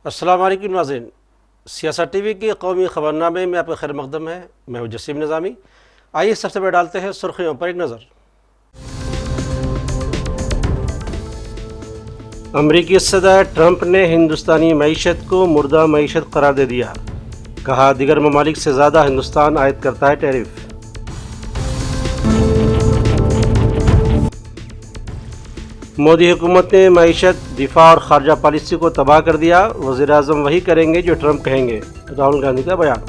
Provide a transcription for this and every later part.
अस्सलाम वालेकुम नाज़रीन, सियासत टीवी के कौमी खबरनामे में आपका खैर मकदम है। मैं हूं जसीम निज़ामी। आइए सबसे पहले डालते हैं सुर्खियों पर एक नज़र। अमरीकी सदर ट्रंप ने हिंदुस्तानी मईशत को मुर्दा मईशत करार दे दिया। कहा, दीगर ममालिक से ज़्यादा हिंदुस्तान आयद करता है टैरिफ। मोदी हुकूमत ने मईशत, दिफा और खारजा पॉलिसी को तबाह कर दिया। वज़ीर-ए-आज़म वही करेंगे जो ट्रंप कहेंगे। राहुल गांधी का बयान।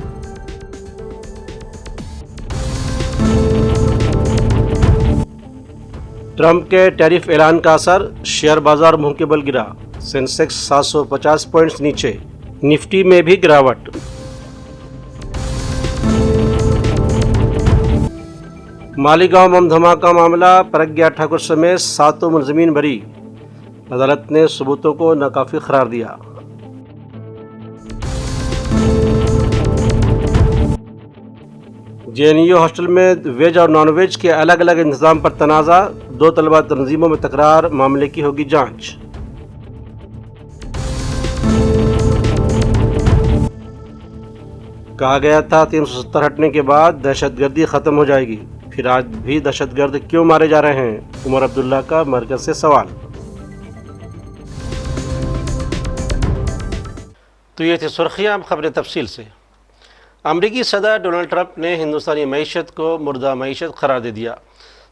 ट्रंप के टैरिफ ऐलान का असर, शेयर बाजार मुंह के बल गिरा। सेंसेक्स 750 पॉइंट्स नीचे, निफ्टी में भी गिरावट। मालीगांव बम धमाका मामला, प्रज्ञा ठाकुर समेत 7 मुलजमीन बरी। अदालत ने सबूतों को नाकाफी करार दिया। जेएनयू हॉस्टल में वेज और नॉन वेज के अलग अलग इंतजाम पर तनाज़ा। 2 तलबा तंजीमों में तकरार, मामले की होगी जांच। कहा गया था 370 हटने के बाद दहशतगर्दी खत्म हो जाएगी, फिर आज भी दहशतगर्द क्यों मारे जा रहे हैं? उमर अब्दुल्ला का मरकज से सवाल। तो ये थी सुर्खियां, खबरें तफसील से। अमरीकी सदर डोनाल्ड ट्रंप ने हिंदुस्तानी मईशत को मुर्दा मईशत करार दे दिया।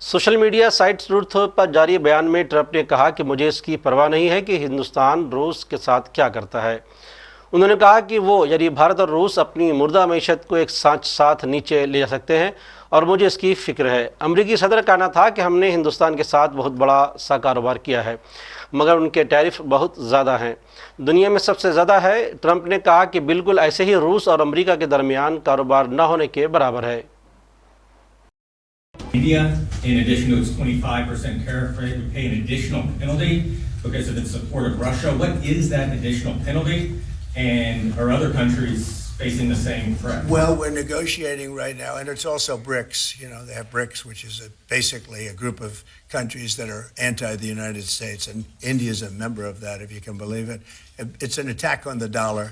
सोशल मीडिया साइट ट्रूथ पर जारी बयान में ट्रंप ने कहा कि मुझे इसकी परवाह नहीं है कि हिंदुस्तान रूस के साथ क्या करता है। उन्होंने कहा कि वो यानी भारत और रूस अपनी मुर्दा मईशत को एक साथ नीचे ले जा सकते हैं और मुझे इसकी फ़िक्र है। अमरीकी सदर का कहना था कि हमने हिंदुस्तान के साथ बहुत बड़ा सा कारोबार किया है, मगर उनके टैरिफ बहुत ज़्यादा हैं, दुनिया में सबसे ज़्यादा है। ट्रंप ने कहा कि बिल्कुल ऐसे ही रूस और अमरीका के दरमियान कारोबार न होने के बराबर है। India, in addition to its 25% tariff rate, would pay an additional penalty because of its support of Russia. What is that additional penalty? And are other countries facing the same threat? Well, we're negotiating right now, and it's also BRICS. You know, they have BRICS, which is basically a group of countries that are anti the United States, and India is a member of that, if you can believe it. It's an attack on the dollar,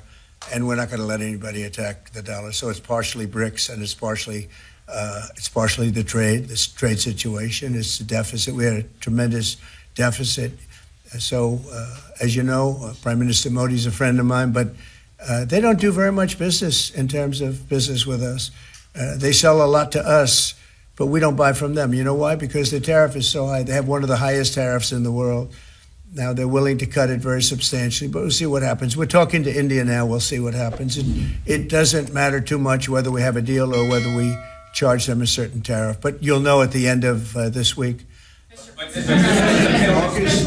and we're not going to let anybody attack the dollar. So it's partially BRICS, and it's partially the trade. This trade situation is the deficit. We had a tremendous deficit. So, as you know, Prime Minister Modi is a friend of mine, but they don't do very much business in terms of business with us. They sell a lot to us, but we don't buy from them. You know why? Because the tariff is so high. They have one of the highest tariffs in the world. Now they're willing to cut it very substantially, but we'll see what happens. We're talking to India now. We'll see what happens. It doesn't matter too much whether we have a deal or whether we charge them a certain tariff, but you'll know at the end of this week.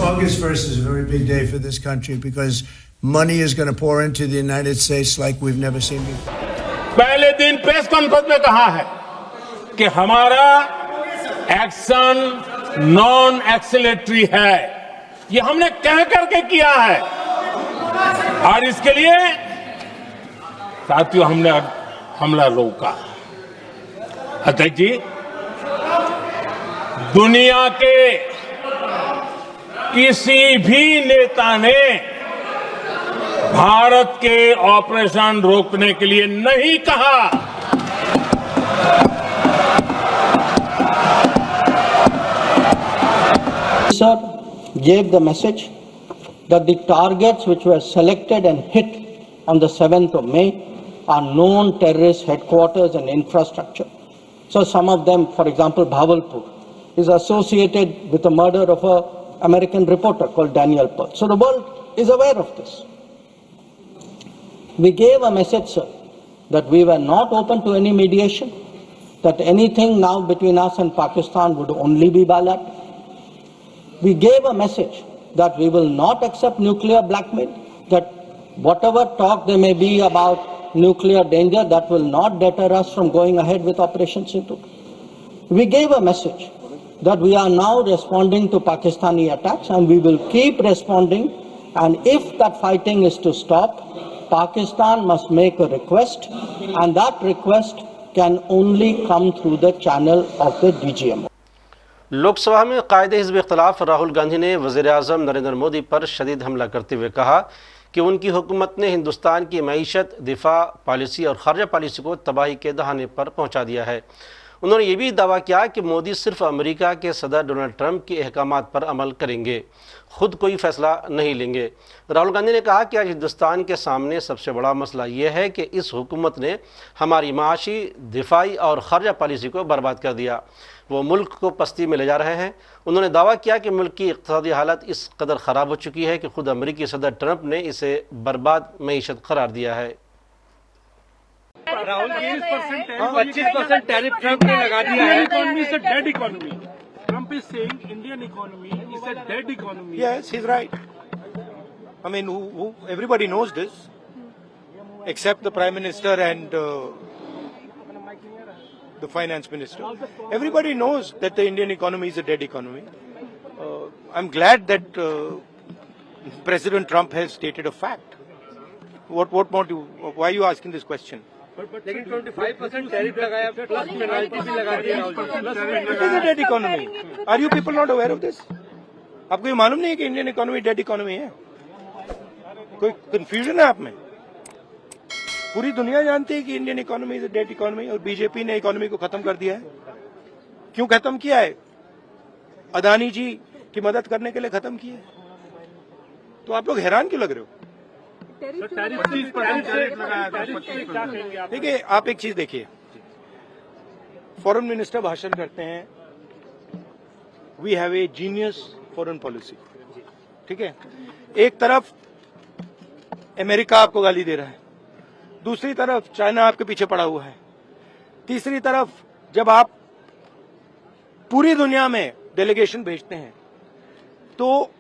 August 1st is a very big day for this country because money is going to pour into the United States like we've never seen before. पहले दिन press conference में कहा है कि हमारा action non एक्सीलरेटरी है। ये हमने कह करके किया है और इसके लिए साथियों हमने हमला रोका। अध्यक्ष जी, दुनिया के किसी भी नेता ने भारत के ऑपरेशन रोकने के लिए नहीं कहा। Sir gave the message that the targets which were selected and hit on the 7th of May are known terrorist headquarters and infrastructure. So some of them, for example, Bhavalpur, is associated with the murder of an American reporter called Daniel Pearl. So the world is aware of this. We gave a message, sir, that we were not open to any mediation, that anything now between us and Pakistan would only be bilateral. We gave a message that we will not accept nuclear blackmail, that whatever talk there may be about nuclear danger, that will not deter us from going ahead with Operation Sindhu. We gave a message that we are now responding to Pakistani attacks and we will keep responding, and if that fighting is to stop, Pakistan must make a request, and that request can only come through the channel of the DGMO. Lok Sabha में कायदे हिज़्ब इख्तिलाफ राहुल गांधी ने वज़ीर-ए-आज़म नरेंद्र मोदी पर शदीद हमला करते हुए कहा कि उनकी हुकूमत ने हिंदुस्तान की मईशत, दिफा पॉलिसी और खारजा पॉलिसी को तबाही के दहाने पर पहुंचा दिया है। उन्होंने ये भी दावा किया कि मोदी सिर्फ अमेरिका के सदर डोनाल्ड ट्रंप के अहकामात पर अमल करेंगे, खुद कोई फैसला नहीं लेंगे। राहुल गांधी ने कहा कि आज हिंदुस्तान के सामने सबसे बड़ा मसला ये है कि इस हुकूमत ने हमारी माशी, दिफाई और खारजा पॉलिसी को बर्बाद कर दिया। वो मुल्क को पस्ती में ले जा रहे हैं। उन्होंने दावा किया कि मुल्क की इक़्तिसादी हालत इस कदर ख़राब हो चुकी है कि खुद अमेरिकी सदर ट्रंप ने इसे बर्बाद मईशत करार दिया है। राहुल जी 25% टैरिफ ट्रंप ने लगा दिया है। Economy is a dead economy. Trump is saying Indian economy is a dead economy. Yes, he's right. I mean, everybody knows this, except the Prime Minister and the Finance Minister. Everybody knows that the Indian economy is a dead economy. I'm glad that President Trump has stated a fact. What more do? Why are you asking this question? लेकिन 25% tariff लगाया plus penalty भी लगा दी Rahul ji. It is a dead economy. Are you people not aware of this? आपको ये मालूम नहीं है कि इंडियन इकोनॉमी डेड इकोनॉमी है? कोई कंफ्यूजन है आप में? पूरी दुनिया जानती है कि Indian economy is a dead economy और बीजेपी ने इकोनॉमी को खत्म कर दिया है। क्यों खत्म किया है? अदानी जी की मदद करने के लिए खत्म किया है। तो आप लोग हैरान क्यों लग रहे हो? देखिए, आप एक चीज देखिए, फॉरेन मिनिस्टर भाषण करते हैं, we have a genius foreign policy, ठीक है। एक तरफ अमेरिका आपको गाली दे रहा है, दूसरी तरफ चाइना आपके पीछे पड़ा हुआ है, तीसरी तरफ जब आप पूरी दुनिया में डेलीगेशन भेजते हैं तो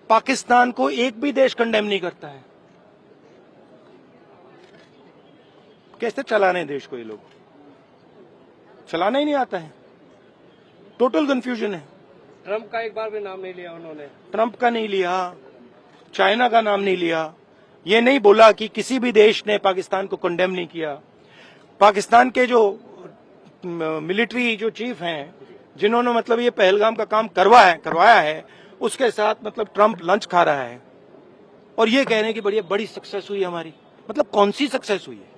पाकिस्तान को एक भी देश कंडेम नहीं करता है। कैसे चलाने हैं देश को? ये लोग चलाना ही नहीं आता है। टोटल कंफ्यूजन है। ट्रंप का एक बार भी नाम नहीं लिया उन्होंने। ट्रंप का नहीं लिया, चाइना का नाम नहीं लिया, ये नहीं बोला कि किसी भी देश ने पाकिस्तान को कंडेम नहीं किया। पाकिस्तान के जो मिलिट्री जो चीफ हैं, जिन्होंने मतलब ये पहलगाम का काम करवाया है, उसके साथ मतलब ट्रंप लंच खा रहा है और ये कह रहे हैं कि बड़ी सक्सेस हुई हमारी। मतलब कौन सी सक्सेस हुई है?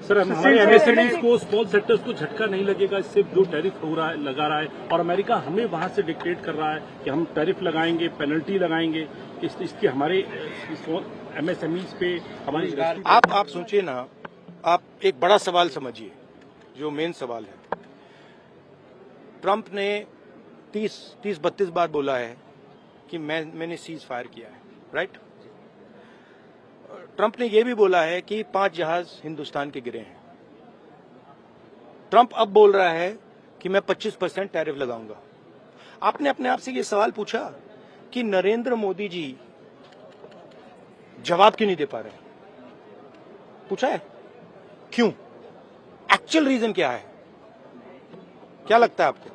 सर, हमारे एमएसएमईज को, स्मॉल सेक्टर्स को झटका नहीं लगेगा इससे जो टैरिफ लगा रहा है, और अमेरिका हमें वहां से डिक्टेट कर रहा है कि हम टैरिफ लगाएंगे, पेनल्टी लगाएंगे, इसकी हमारे एमएसएमईज पे हमारी। आप सोचिए ना, आप एक बड़ा सवाल समझिए, जो मेन सवाल है। ट्रंप ने 30-32 बार बोला है कि मैंने सीज फायर किया है, राइट। ट्रंप ने यह भी बोला है कि 5 जहाज हिंदुस्तान के गिरे हैं। ट्रंप अब बोल रहा है कि मैं 25% टैरिफ लगाऊंगा। आपने अपने आप से ये सवाल पूछा कि नरेंद्र मोदी जी जवाब क्यों नहीं दे पा रहे? पूछा है? क्यों? एक्चुअल रीजन क्या है? क्या लगता है आपको?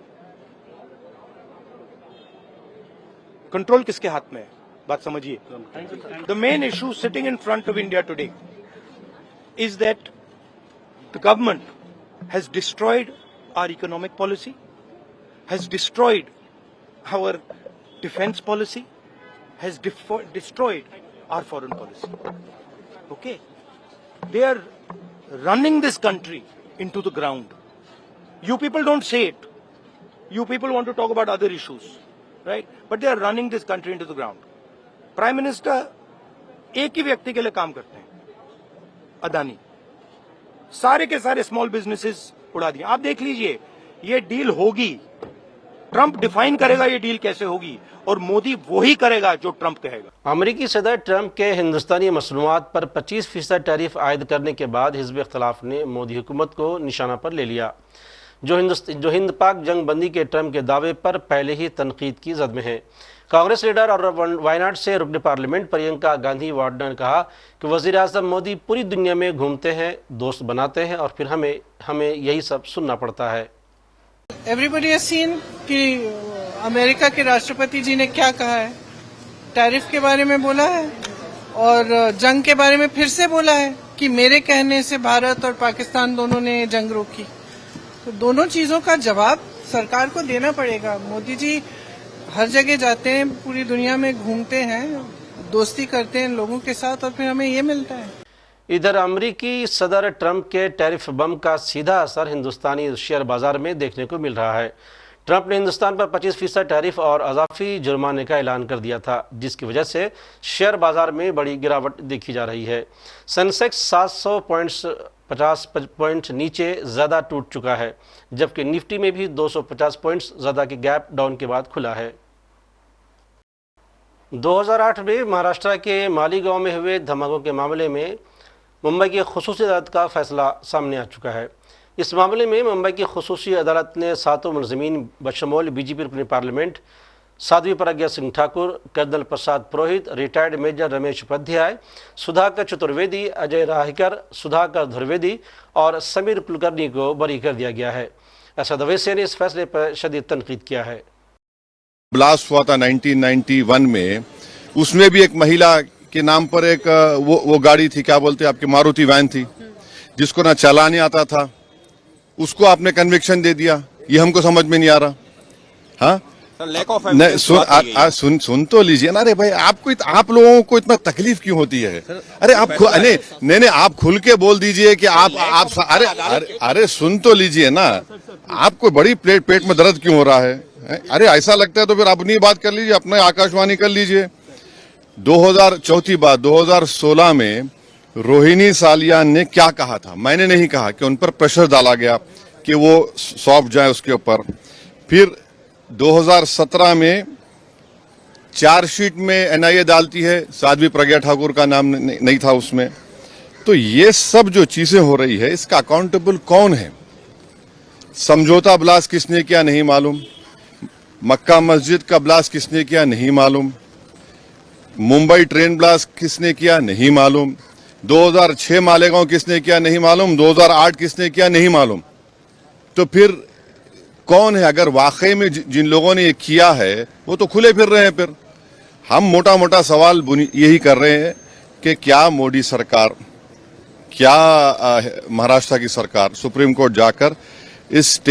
कंट्रोल किसके हाथ में है? बात समझिए। The main issue sitting in front of India today is that the government has destroyed our economic policy, has destroyed our defense policy, has destroyed our foreign policy. Okay? They are running this country into the ground. You people don't say it. You people want to talk about other issues, right? But they are running this country into the ground. Prime minister एक ही व्यक्ति के लिए काम करते हैं, अदानी। सारे के सारे स्मॉल बिजनेसेस उड़ा दिए। आप देख लीजिए, ये डील होगी, ट्रंप डिफाइन करेगा ये डील कैसे होगी, और मोदी वही करेगा जो ट्रंप कहेगा। अमेरिकी सदर ट्रंप के हिंदुस्तानी मसनूआत पर 25% टैरिफ आयद करने के बाद हिज़्ब इख्तिलाफ ने मोदी हुकूमत को निशाना पर ले लिया, जो हिंद पाक जंग बंदी के ट्रंप के दावे पर पहले ही तनकीद की जद में है। कांग्रेस लीडर और वायनाड से रुकन पार्लियामेंट प्रियंका गांधी वाड्रा ने कहा कि वज़ीर-ए-आज़म मोदी पूरी दुनिया में घूमते हैं, दोस्त बनाते हैं और फिर हमें यही सब सुनना पड़ता है। एवरीबडी हैज सीन कि अमेरिका के राष्ट्रपति जी ने क्या कहा है, टैरिफ के बारे में बोला है और जंग के बारे में फिर से बोला है कि मेरे कहने से भारत और पाकिस्तान दोनों ने जंग रोकी। तो दोनों चीजों का जवाब सरकार को देना पड़ेगा। मोदी जी हर जगह जाते हैं, पूरी दुनिया में घूमते हैं, दोस्ती करते हैं लोगों के साथ, और फिर हमें ये मिलता है। इधर अमरीकी सदर ट्रंप के टैरिफ बम का सीधा असर हिंदुस्तानी शेयर बाजार में देखने को मिल रहा है। ट्रंप ने हिंदुस्तान पर 25% टैरिफ और अजाफी जुर्माने का ऐलान कर दिया था, जिसकी वजह से शेयर बाजार में बड़ी गिरावट देखी जा रही है। सेंसेक्स 750 पॉइंट्स नीचे ज़्यादा टूट चुका है, जबकि निफ्टी में भी 250 पॉइंट्स ज़्यादा की गैप डाउन के बाद खुला है। 2008 में महाराष्ट्र के मालीगांव में हुए धमाकों के मामले में मुंबई की खुसूसी अदालत का फैसला सामने आ चुका है। इस मामले में मुंबई की खुसूसी अदालत ने 7 मुलजमीन बशमूल बीजेपी रुकन parliament Sadhvi Pragya Singh Thakur, colonel Prasad Purohit, retired major Ramesh Upadhyay, Sudhakar Chaturvedi, Ajay राहिकर, Sudhakar धुर्वेदी और समीर कुलकर्णी को बरी कर दिया गया है। असद ओवैसी ने इस फैसले पर शदीद तनकीद किया है। ब्लास्ट हुआ था 1991 में, उसमें भी एक महिला के नाम पर एक वो गाड़ी थी, क्या बोलते हैं आपकी, मारुति वैन थी, जिसको ना चलाने आता था, उसको आपने कन्विक्शन दे दिया। ये हमको समझ में नहीं आ रहा। हाँ सुन तो लीजिए ना। अरे भाई आप लोगों को इतना तकलीफ क्यों होती है? अरे आप नहीं आप खुल के बोल दीजिए कि आप अरे सुन तो लीजिए ना। आपको बड़ी पेट में दर्द क्यों हो रहा है? अरे ऐसा लगता है तो फिर अपनी बात कर लीजिए, अपने आकाशवाणी कर लीजिए। 2016 में रोहिणी सालियान ने क्या कहा था? मैंने नहीं कहा कि उन पर प्रेशर डाला गया कि वो सौंप जाए उसके ऊपर। फिर 2017 में चार्जशीट में एनआईए डालती है, साध्वी प्रज्ञा ठाकुर का नाम नहीं था उसमें। तो ये सब जो चीजें हो रही है, इसका अकाउंटेबल कौन है? समझौता ब्लास्ट किसने किया नहीं मालूम, मक्का मस्जिद का ब्लास्ट किसने किया नहीं मालूम, मुंबई ट्रेन ब्लास्ट किसने किया नहीं मालूम, 2006 मालेगांव किसने किया नहीं मालूम, 2008 किसने किया नहीं मालूम। तो फिर कौन है? अगर वाकई में जिन लोगों ने ये किया है वो तो खुले फिर रहे हैं। फिर हम मोटा मोटा सवाल यही कर रहे हैं कि क्या मोदी सरकार, क्या महाराष्ट्र की सरकार सुप्रीम कोर्ट जाकर इस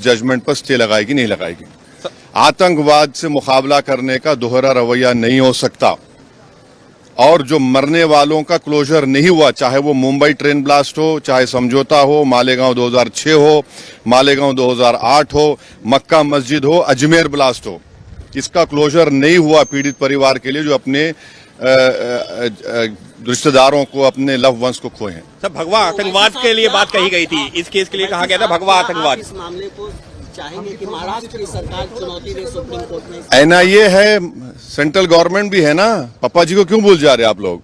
जजमेंट पर स्टे लगाएगी नहीं लगाएगी? आतंकवाद से मुकाबला करने का दोहरा रवैया नहीं हो सकता। और जो मरने वालों का क्लोजर नहीं हुआ, चाहे वो मुंबई ट्रेन ब्लास्ट हो, चाहे समझौता हो, मालेगांव 2006 हो, मालेगांव 2008 हो, मक्का मस्जिद हो, अजमेर ब्लास्ट हो, इसका क्लोजर नहीं हुआ पीड़ित परिवार के लिए जो अपने रिश्तेदारों को, अपने लव वंस को खोए हैं। सब भगवा आतंकवाद के लिए बात कही गई थी। इस केस के लिए कहा गया था भगवा आतंकवाद। इस मामले को चाहेंगे कि महाराष्ट्र की सरकार चुनौती दे सुप्रीम कोर्ट में? एनआईए है, सेंट्रल गवर्नमेंट भी है ना। पापा जी को क्यों भूल जा रहे आप लोग?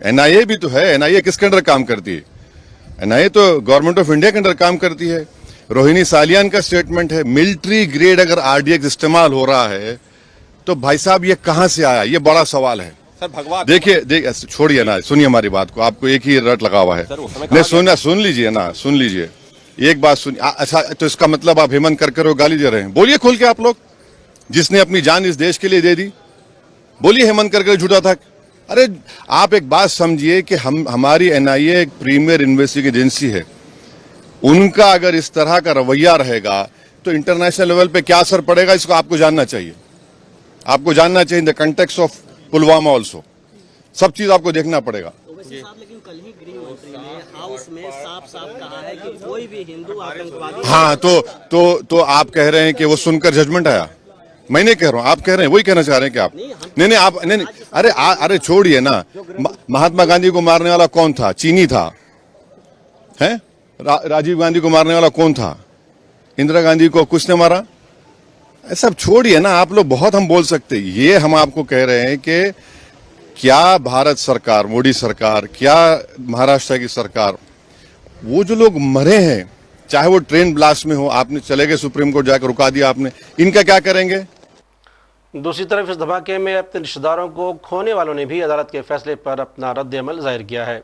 एनआईए भी तो है। एनआईए किसके अंडर काम करती है? एनआईए तो गवर्नमेंट ऑफ इंडिया के अंडर काम करती है। रोहिणी सालियान का स्टेटमेंट है, मिलिट्री ग्रेड अगर आरडीएक्स इस्तेमाल हो रहा है तो भाई साहब ये कहां से आया? ये बड़ा सवाल है। सर भगवा देखिए छोड़िए ना, सुनिए हमारी बात को। आपको एक ही रट लगा हुआ है। नहीं सुन लीजिए ना, सुन लीजिए एक बात सुनिए। अच्छा, तो इसका मतलब आप हेमंत करकर गाली दे रहे हैं? बोलिए खोल के आप लोग, जिसने अपनी जान इस देश के लिए दे दी, बोलिए हेमंत करकर झूठा था। अरे आप एक बात समझिए कि हमारी एनआईए एक प्रीमियर इन्वेस्टिगेटिव एजेंसी है। उनका अगर इस तरह का रवैया रहेगा तो इंटरनेशनल लेवल पे क्या असर पड़ेगा, इसको आपको जानना चाहिए। आपको जानना चाहिए in the context of Pulwama also. सब चीज आपको देखना पड़ेगा। लेकिन कल ही गृह मंत्री ने हाउस में साफ कहा है कि कोई भी हिंदू आतंकवादी। हाँ, तो आप कह रहे हैं कि वो सुनकर जजमेंट आया? मैं नहीं कह रहा हूं, आप कह रहे हैं, वही कहना चाह रहे हैं कि आप नहीं आप नहीं। अरे छोड़िए ना। महात्मा गांधी को मारने वाला कौन था? चीनी था। हैं? राजीव गांधी को मारने वाला कौन था? इंदिरा गांधी को कुछ ने मारा? सब छोड़िए ना आप लोग, बहुत हम बोल सकते हैं। ये हम आपको कह रहे हैं कि क्या भारत सरकार, मोदी सरकार, क्या महाराष्ट्र की सरकार, वो जो लोग मरे हैं, चाहे वो ट्रेन ब्लास्ट में हो, आपने चले गए सुप्रीम कोर्ट जाकर रुका दिया आपने, इनका क्या करेंगे? दूसरी तरफ इस धमाके में अपने रिश्तेदारों को खोने वालों ने भी अदालत के फैसले पर अपना रद्द अमल जाहिर किया है।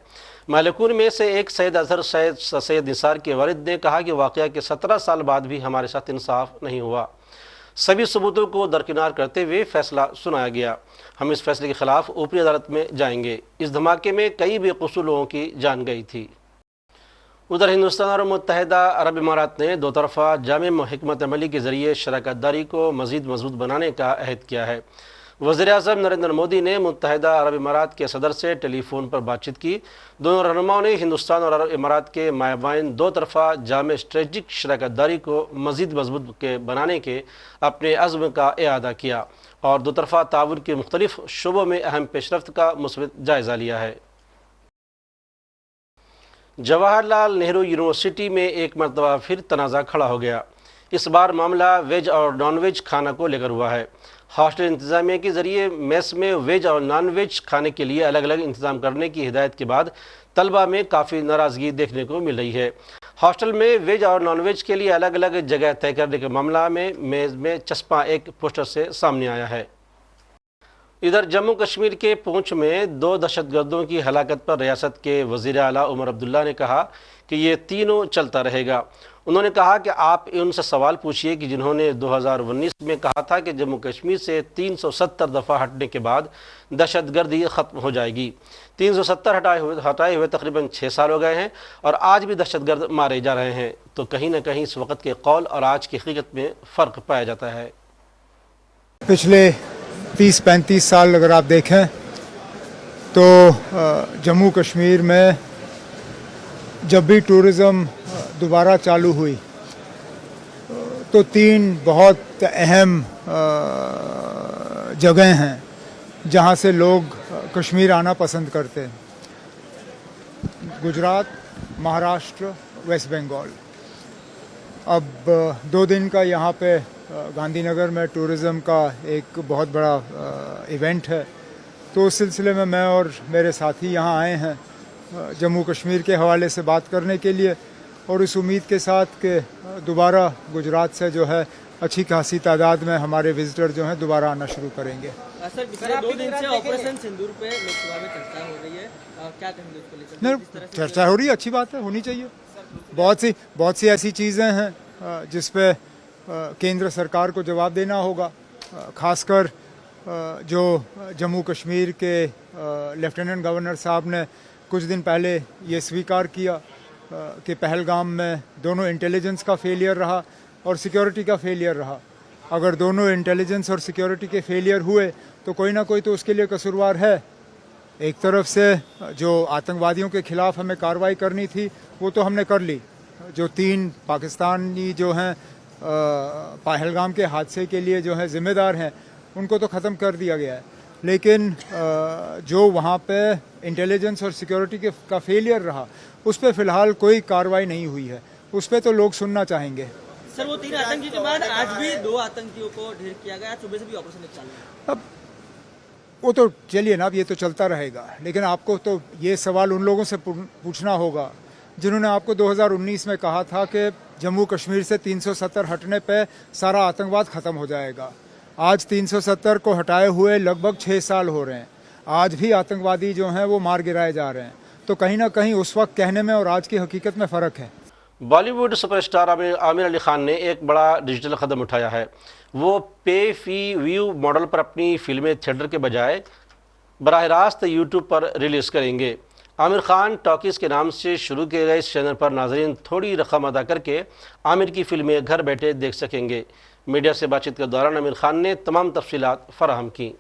मालिकून में से एक सैयद अजहर सैयद निसार के वालिद ने कहा कि वाक़या के 17 साल बाद भी हमारे साथ इंसाफ नहीं हुआ। सभी सबूतों को दरकिनार करते हुए फैसला सुनाया गया। हम इस फैसले के खिलाफ ऊपरी अदालत में जाएंगे। इस धमाके में कई बेकसूर लोगों की जान गई थी। उधर हिंदुस्तान और मुत्तहिदा अरब इमारात ने दो तरफ़ा जामे हिकमत अमली के ज़रिए शराकत दारी को मज़ीद मजबूत बनाने का अहद किया है। वज़ीर-ए-आज़म नरेंद्र मोदी ने मुत्तहिदा अरब इमारात के सदर से टेलीफोन पर बातचीत की। दोनों रहनुमाओं ने हिंदुस्तान और अरब इमारात के मायबाइन दो तरफ़ा जामे स्ट्रेटजिक शराकत दारी को मज़ीद मजबूत के बनाने के अपने अज़्म का इआदा किया और दो तरफ़ा ताउन के मुख्तलिफ शुबों में अहम पेशरफ्त का मुस्बत जायज़ा लिया है। जवाहरलाल नेहरू यूनिवर्सिटी में एक मरतबा फिर तनाज़ा खड़ा हो गया। इस बार मामला वेज और नॉन वेज खाना को लेकर हुआ है। हॉस्टल इंतज़ामिया के ज़रिए मेस में वेज और नॉन वेज खाने के लिए अलग अलग इंतज़ाम करने की हिदायत के बाद तलबा में काफ़ी नाराज़गी देखने को मिल रही है। हॉस्टल में वेज और नॉन वेज के लिए अलग अलग जगह तय करने के मामला में मेज़ में चस्पा एक पोस्टर से सामने आया है। इधर जम्मू कश्मीर के पूंछ में दो दहशतगर्दों की हलाकत पर रियासत के वज़ीर आला उमर अब्दुल्ला ने कहा कि ये तीनों चलता रहेगा। उन्होंने कहा कि आप उनसे सवाल पूछिए कि जिन्होंने 2019 में कहा था कि जम्मू कश्मीर से 370 दफ़ा हटने के बाद दहशतगर्दी ख़त्म हो जाएगी। 370 हटाए हुए तकरीबन 6 साल हो गए हैं और आज भी दहशतगर्द मारे जा रहे हैं। तो कहीं ना कहीं इस वक्त के कौल और आज की हकीकत में फ़र्क पाया जाता है। पिछले 30-35 साल अगर आप देखें तो जम्मू कश्मीर में जब भी टूरिज़म दोबारा चालू हुई तो 3 बहुत अहम जगह हैं जहां से लोग कश्मीर आना पसंद करते हैं। गुजरात, महाराष्ट्र, वेस्ट बंगाल। अब 2 दिन का यहाँ पे गांधीनगर में टूरिज़म का एक बहुत बड़ा इवेंट है, तो उस सिलसिले में मैं और मेरे साथी यहाँ आए हैं जम्मू कश्मीर के हवाले से बात करने के लिए और इस उम्मीद के साथ कि दोबारा गुजरात से जो है अच्छी खासी तादाद में हमारे विजिटर जो हैं दोबारा आना शुरू करेंगे। सर, पिछले 2 दिन से ऑपरेशन सिंदूर पे लोकसभा में चर्चा हो रही है, क्या कहेंगे उसको लेकर? नहीं, चर्चा हो रही है, अच्छी बात है, होनी चाहिए। बहुत सी ऐसी चीज़ें हैं जिस पे केंद्र सरकार को जवाब देना होगा, खासकर जो जम्मू कश्मीर के लेफ्टिनेंट गवर्नर साहब ने कुछ दिन पहले ये स्वीकार किया कि पहलगाम में दोनों इंटेलिजेंस का फेलियर रहा और सिक्योरिटी का फेलियर रहा। अगर दोनों इंटेलिजेंस और सिक्योरिटी के फेलियर हुए तो कोई ना कोई तो उसके लिए कसूरवार है। एक तरफ से जो आतंकवादियों के खिलाफ हमें कार्रवाई करनी थी वो तो हमने कर ली, जो 3 पाकिस्तानी जो हैं पहलगाम के हादसे के लिए जो है ज़िम्मेदार हैं उनको तो ख़त्म कर दिया गया है, लेकिन जो वहाँ पे इंटेलिजेंस और सिक्योरिटी का फेलियर रहा उस पर फ़िलहाल कोई कार्रवाई नहीं हुई है। उस पर तो लोग सुनना चाहेंगे। सर, वो 3 आतंकी के बाद आज भी 2 आतंकियों को ढेर किया गया, सुबह से भी ऑपरेशन चालू है। अब वो तो चलिए ना, अब ये तो चलता रहेगा, लेकिन आपको तो ये सवाल उन लोगों से पूछना होगा जिन्होंने आपको 2019 में कहा था कि जम्मू कश्मीर से 370 हटने पे सारा आतंकवाद ख़त्म हो जाएगा। आज 370 को हटाए हुए लगभग 6 साल हो रहे हैं, आज भी आतंकवादी जो हैं वो मार गिराए जा रहे हैं। तो कहीं ना कहीं उस वक्त कहने में और आज की हकीकत में फ़र्क है। बॉलीवुड सुपरस्टार आमिर अली खान ने एक बड़ा डिजिटल कदम उठाया है। वो पे फी व्यू मॉडल पर अपनी फिल्में थिएटर के बजाय बराह रास्त यूट्यूब पर रिलीज़ करेंगे। आमिर खान टॉकीज़ के नाम से शुरू किए गए इस चैनल पर नाजरीन थोड़ी रकम अदा करके आमिर की फिल्में घर बैठे देख सकेंगे। मीडिया से बातचीत के दौरान आमिर खान ने तमाम तफसीलात फराहम की।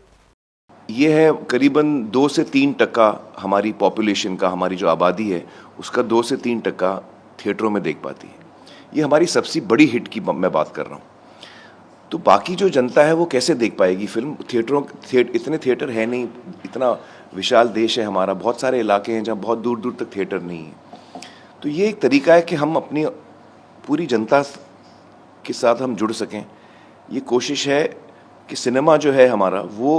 ये है करीबन 2 से 3% हमारी पॉपुलेशन का, हमारी जो आबादी है उसका 2 से 3% थिएटरों में देख पाती है। ये हमारी सबसे बड़ी हिट की मैं बात कर रहा हूँ। तो बाकी जो जनता है वो कैसे देख पाएगी फिल्म? इतने थिएटर है नहीं, इतना विशाल देश है हमारा, बहुत सारे इलाके हैं जहाँ बहुत दूर दूर तक थिएटर नहीं है। तो ये एक तरीका है कि हम अपनी पूरी जनता के साथ हम जुड़ सकें। ये कोशिश है कि सिनेमा जो है हमारा वो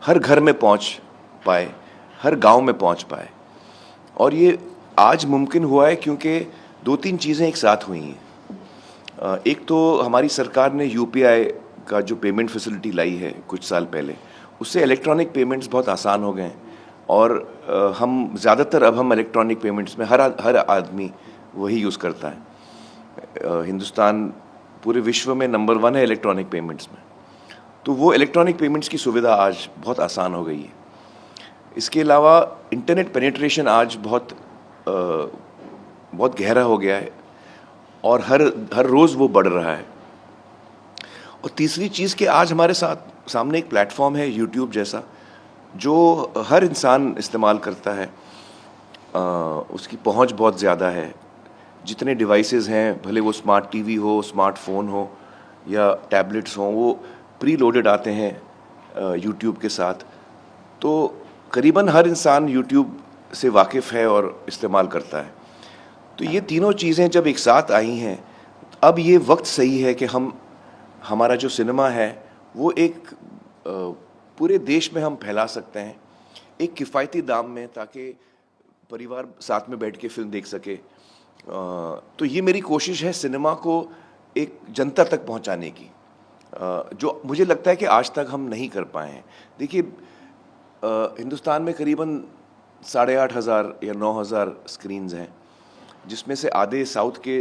हर घर में पहुंच पाए, हर गांव में पहुंच पाए। और ये आज मुमकिन हुआ है क्योंकि 2-3 चीज़ें एक साथ हुई हैं। एक तो हमारी सरकार ने UPI का जो पेमेंट फैसिलिटी लाई है कुछ साल पहले, उससे इलेक्ट्रॉनिक पेमेंट्स बहुत आसान हो गए हैं और हम ज़्यादातर अब हम इलेक्ट्रॉनिक पेमेंट्स में हर आदमी वही यूज़ करता है। हिंदुस्तान पूरे विश्व में नंबर 1 है इलेक्ट्रॉनिक पेमेंट्स में। तो वो इलेक्ट्रॉनिक पेमेंट्स की सुविधा आज बहुत आसान हो गई है। इसके अलावा इंटरनेट पेनिट्रेशन आज बहुत बहुत गहरा हो गया है और हर रोज़ वो बढ़ रहा है। और तीसरी चीज़ कि आज हमारे सामने एक प्लेटफॉर्म है यूट्यूब जैसा, जो हर इंसान इस्तेमाल करता है। उसकी पहुंच बहुत ज़्यादा है। जितने डिवाइसेस हैं, भले वो स्मार्ट टीवी हो, स्मार्टफोन हो या टैबलेट्स हों, वो प्री लोडेड आते हैं यूट्यूब के साथ। तो करीबन हर इंसान यूट्यूब से वाकिफ़ है और इस्तेमाल करता है। तो ये तीनों चीज़ें जब एक साथ आई हैं, अब ये वक्त सही है कि हमारा जो सिनेमा है वो एक पूरे देश में हम फैला सकते हैं, एक किफ़ायती दाम में, ताकि परिवार साथ में बैठ के फिल्म देख सके। तो ये मेरी कोशिश है सिनेमा को एक जनता तक पहुंचाने की, जो मुझे लगता है कि आज तक हम नहीं कर पाए हैं। देखिए, हिंदुस्तान में करीबन 8,500 या 9,000 स्क्रीन्स हैं, जिसमें से आधे साउथ के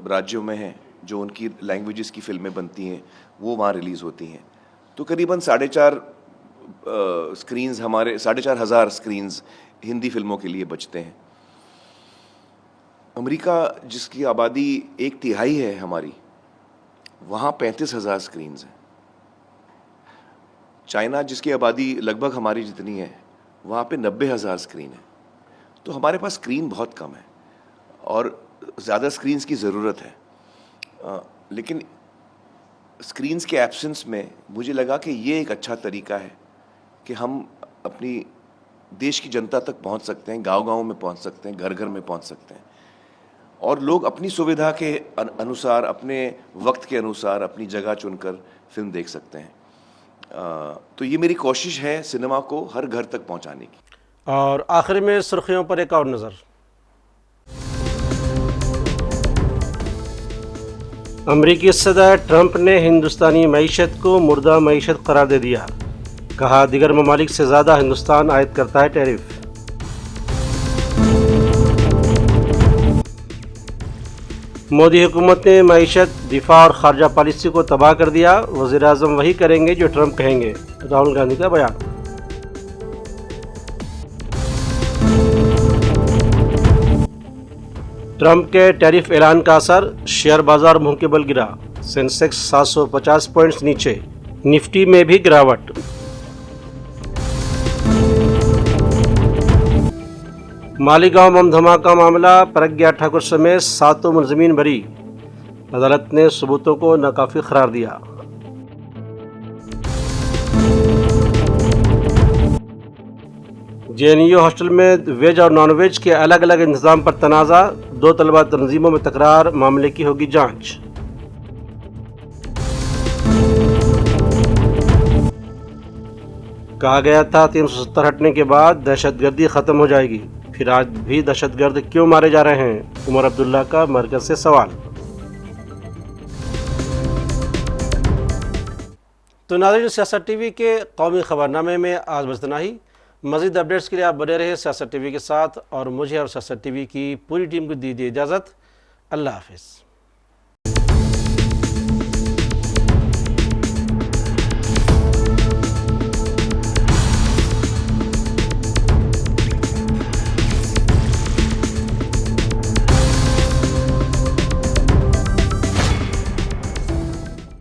राज्यों में हैं, जो उनकी लैंग्वेजेस की फिल्में बनती हैं, वो वहाँ रिलीज़ होती हैं। तो करीबन 4,500 स्क्रीन्स, हमारे 4,500 स्क्रीन्स हिंदी फिल्मों के लिए बचते हैं। अमेरिका, जिसकी आबादी 1/3 है हमारी, वहाँ 35,000 स्क्रीन्स हैं। चाइना, जिसकी आबादी लगभग हमारी जितनी है, वहाँ पे 90,000 स्क्रीन है। तो हमारे पास स्क्रीन बहुत कम है और ज़्यादा स्क्रीन्स की ज़रूरत है। लेकिन स्क्रीन्स के एब्सेंस में मुझे लगा कि ये एक अच्छा तरीका है कि हम अपनी देश की जनता तक पहुंच सकते हैं, गांव-गांव में पहुंच सकते हैं, घर-घर में पहुंच सकते हैं, और लोग अपनी सुविधा के अनुसार, अपने वक्त के अनुसार अपनी जगह चुनकर फिल्म देख सकते हैं। तो ये मेरी कोशिश है सिनेमा को हर घर तक पहुंचाने की। और आखिर में सुर्खियों पर एक और नज़र। अमरीकी सदर ट्रंप ने हिंदुस्तानी मईशत को मुर्दा मईशत करार दे दिया। कहा, दीगर ममालिक से ज़्यादा हिंदुस्तान आयद करता है टैरिफ। मोदी हुकूमत ने मईशत, दिफा और खारजा पॉलिसी को तबाह कर दिया। वज़ीर आज़म वही करेंगे जो ट्रंप कहेंगे। राहुल गांधी का बयान। ट्रंप के टैरिफ ऐलान का असर, शेयर बाजार मुंह के बल गिरा। सेंसेक्स 750 पॉइंट्स नीचे, निफ्टी में भी गिरावट। मालीगांव बम धमाका मामला, प्रज्ञा ठाकुर समेत 7 मुलजमीन बरी। अदालत ने सबूतों को नाकाफी करार दिया। JNU हॉस्टल में वेज और नॉन वेज के अलग अलग इंतजाम पर तनाज़ा। 2 तलबा तंजीमों में तकरार, मामले की होगी जांच। कहा गया था 370 हटने के बाद दहशतगर्दी ख़त्म हो जाएगी, फिर आज भी दहशतगर्द क्यों मारे जा रहे हैं? उमर अब्दुल्ला का मरकज़ से सवाल। तो नाज़रीन, सियासत टीवी के कौमी खबरनामे में आज बस इतना ही। मज़ीद अपडेट्स के लिए आप बने रहे सियासत टीवी के साथ, और मुझे और सियासत टीवी की पूरी टीम को दीजिए इजाज़त। अल्लाह हाफ़िज़।